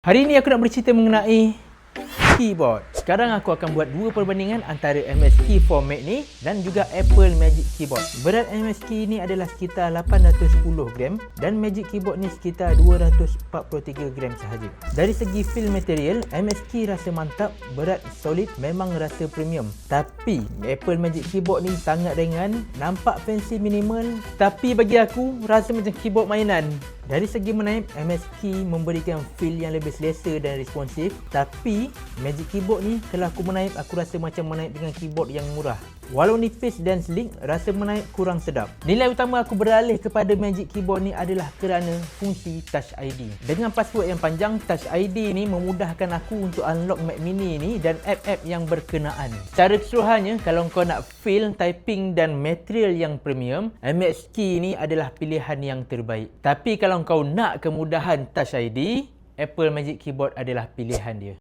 Hari ini aku nak bercerita mengenai keyboard. Sekarang aku akan buat dua perbandingan antara MS Key 4 Mac ni dan juga Apple Magic Keyboard. Berat MS Key ni adalah sekitar 810 gram dan Magic Keyboard ni sekitar 243 gram sahaja. Dari segi feel material, MS Key rasa mantap, berat, solid, memang rasa premium. Tapi Apple Magic Keyboard ni sangat ringan, nampak fancy minimal, tapi bagi aku rasa macam keyboard mainan. Dari segi menaip, MS Key memberikan feel yang lebih selesa dan responsif. Tapi Magic Keyboard ni kalau aku menaip, aku rasa macam menaip dengan keyboard yang murah. Walau nipis dan sleek, rasa menaip kurang sedap. Nilai utama aku beralih kepada Magic Keyboard ni adalah kerana fungsi Touch ID. Dengan password yang panjang, Touch ID ni memudahkan aku untuk unlock Mac Mini ni dan app-app yang berkenaan. Secara keseluruhannya, kalau kau nak feel, typing dan material yang premium, MS Key ni adalah pilihan yang terbaik. Tapi kalau kau nak kemudahan Touch ID, Apple Magic Keyboard adalah pilihan dia.